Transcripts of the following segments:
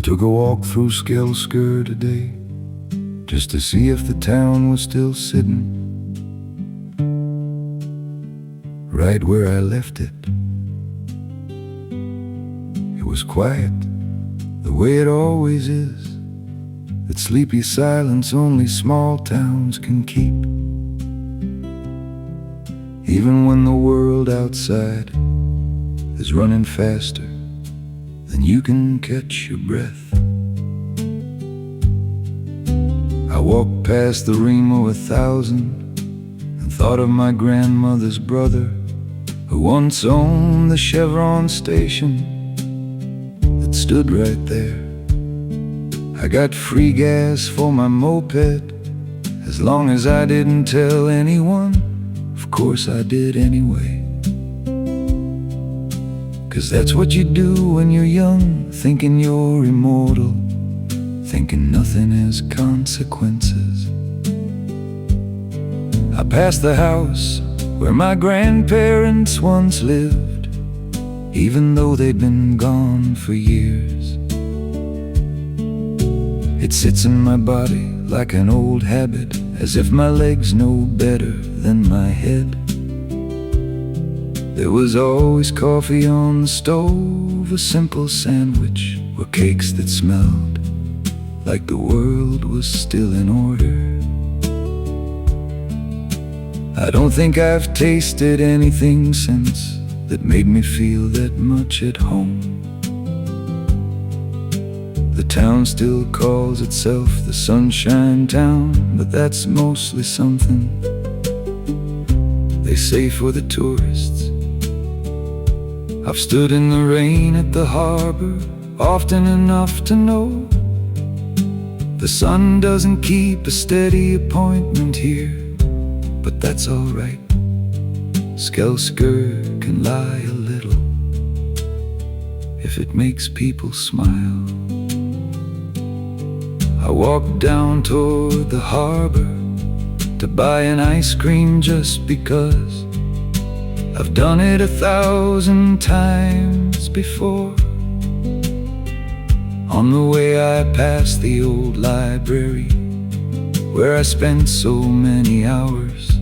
took a walk through Skelsker today, just to see if the town was still sitting right where I left it. It was quiet, the way it always is, that sleepy silence only small towns can keep. Even when the world outside is running faster than you can catch your breath. I walked past the Remo 1000 and thought of my grandmother's brother, who once owned the Chevron station that stood right there. I got free gas for my moped, as long as I didn't tell anyone. Of course I did anyway. 'Cause that's what you do when you're young, thinking you're immortal, thinking nothing has consequences. I passed the house where my grandparents once lived, even though they'd been gone for years. It sits in my body like an old habit, as if my legs know better than my head. There was always coffee on the stove, a simple sandwich, or cakes that smelled like the world was still in order. I don't think I've tasted anything since that made me feel that much at home. The town still calls itself the Sunshine Town, but that's mostly something they say for the tourists. I've stood in the rain at the harbor often enough to know the sun doesn't keep a steady appointment here, but that's alright. Skelsker can lie a little if it makes people smile. I walked down toward the harbor to buy an ice cream just because I've done it 1,000 times before. On the way I passed the old library where I spent so many hours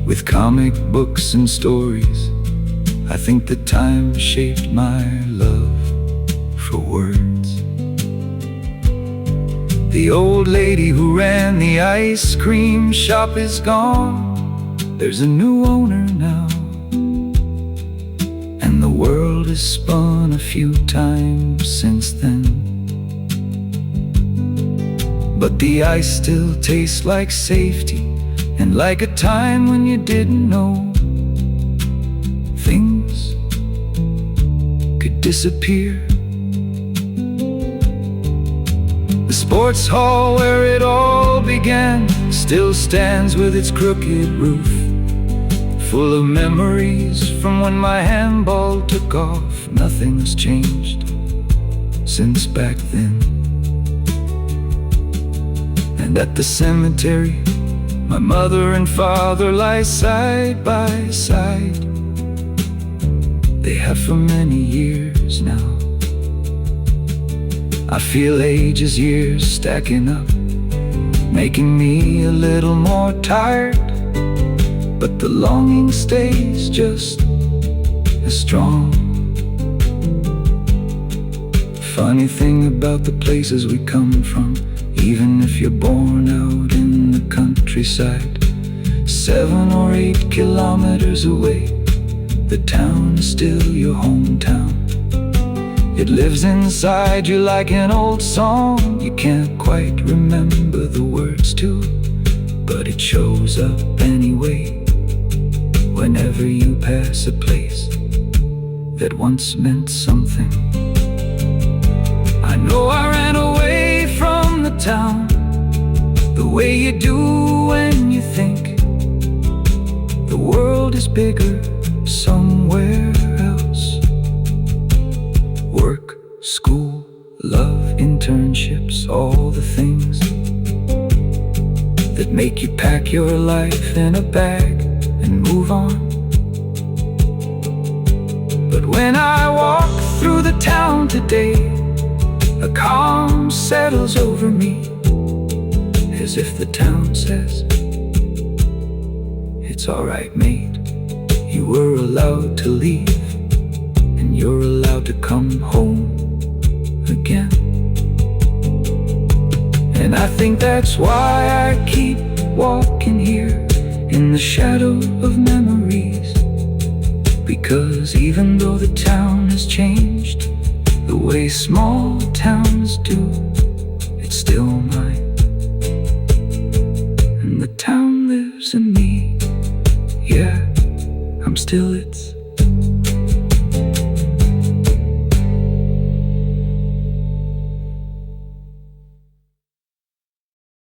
with comic books and stories. I think the time shaped my love for words. The old lady who ran the ice cream shop is gone. There's a new owner now, and the world has spun a few times since then. But the ice still tastes like safety, and like a time when you didn't know things could disappear. The sports hall where it all began still stands with its crooked roof, full of memories from when my handball took off. Nothing's changed since back then. And at the cemetery, my mother and father lie side by side. They have for many years now. I feel ages, years stacking up, making me a little more tired, but the longing stays just as strong. Funny thing about the places we come from, even if you're born out in the countryside, 7 or 8 kilometers away, the town is still your hometown. It lives inside you like an old song you can't quite remember the words to, but it shows up anyway whenever you pass a place that once meant something. I know I ran away from the town the way you do when you think the world is bigger somewhere else. Work, school, love, internships, all the things that make you pack your life in a bag and move on. But when I walk through the town today, A calm settles over me, as if the town says, it's alright, mate. You were allowed to leave, and you're allowed to come home again. And I think that's why I keep walking here in the shadow of memories. Because even though the town has changed the way small towns do, it's still mine. And the town lives in me. Yeah, I'm still it.